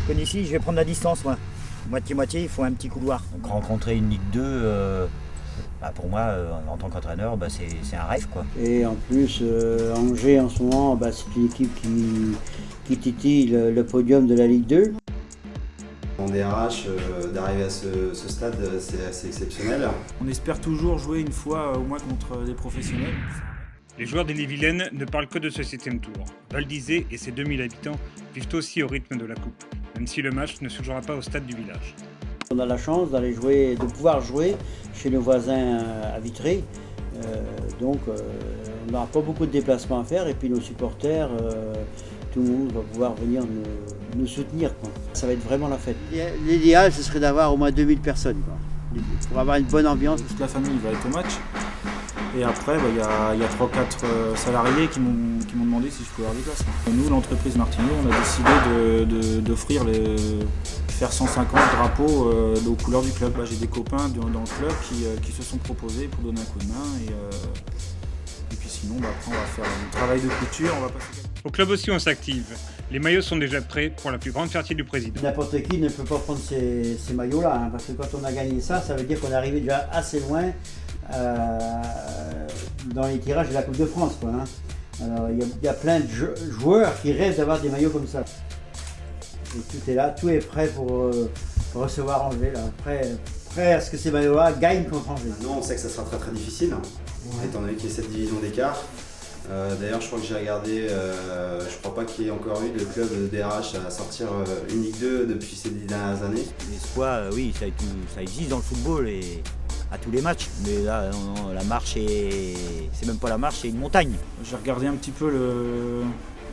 Comme ici, je vais prendre la distance, moi. Moitié-moitié, il faut un petit couloir. Donc rencontrer une Ligue 2, pour moi, en tant qu'entraîneur, c'est un rêve, quoi. Et en plus, Angers, en ce moment, c'est une équipe qui titille le podium de la Ligue 2. En DRH, d'arriver à ce stade, c'est assez exceptionnel. On espère toujours jouer une fois au moins contre des professionnels. Les joueurs d'Ille-et-Vilaine ne parlent que de ce 7e tour. Val d'Isée et ses 2000 habitants vivent aussi au rythme de la coupe, même si le match ne se jouera pas au stade du village. On a la chance de pouvoir jouer chez nos voisins à Vitré. Donc on n'aura pas beaucoup de déplacements à faire et puis nos supporters, tout le monde va pouvoir venir nous soutenir, quoi. Ça va être vraiment la fête. L'idéal, ce serait d'avoir au moins 2000 personnes, quoi, pour avoir une bonne ambiance. Toute la famille va être au match. Et après, il y a 3-4 salariés qui m'ont demandé si je pouvais avoir des places. Nous, l'entreprise Martineau, on a décidé d'offrir faire 150 drapeaux aux couleurs du club. J'ai des copains dans le club qui se sont proposés pour donner un coup de main. Et puis sinon, après, on va faire un travail de couture. On va passer... Au club aussi, on s'active. Les maillots sont déjà prêts pour la plus grande fierté du président. N'importe qui ne peut pas prendre ces maillots-là, hein, parce que quand on a gagné ça, ça veut dire qu'on est arrivé déjà assez loin dans les tirages de la Coupe de France, quoi, hein. Alors il y a plein de joueurs qui rêvent d'avoir des maillots comme ça. Et tout est là, tout est prêt pour recevoir Angers, là. Prêt à ce que ces maillots-là gagnent contre Angers. Nous, on sait que ça sera très très difficile, étant donné qu'il y a cette division d'écart. D'ailleurs, je crois que j'ai regardé, je crois pas qu'il y ait encore eu de club de DRH à sortir une Ligue 2 depuis ces 10 dernières années. L'espoir, oui, ça existe dans le football et à tous les matchs. Mais là, non, la marche, c'est même pas la marche, c'est une montagne. J'ai regardé un petit peu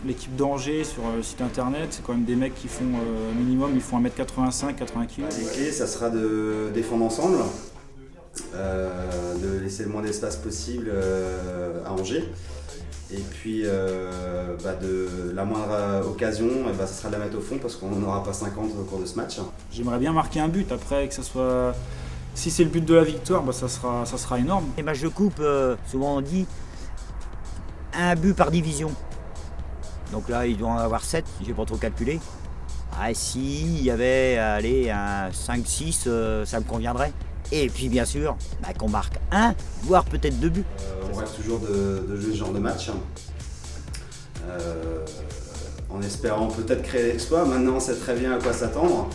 l'équipe d'Angers sur le site internet. C'est quand même des mecs qui font minimum, ils font 1m85, 80 kg. Les clés, ça sera de défendre ensemble, de laisser le moins d'espace possible à Angers. Et puis de la moindre occasion, ça sera de la mettre au fond parce qu'on n'aura pas 50 au cours de ce match. J'aimerais bien marquer un but après, que ça soit... Si c'est le but de la victoire, ça sera énorme. Les matchs de coupe, souvent on dit un but par division. Donc là, il doit en avoir 7, j'ai pas trop calculé. S'il y avait un 5-6, ça me conviendrait. Et puis bien sûr, qu'on marque 1, voire peut-être 2 buts. On rêve toujours de jouer ce genre de match. En espérant peut-être créer l'exploit. Maintenant, on sait très bien à quoi s'attendre.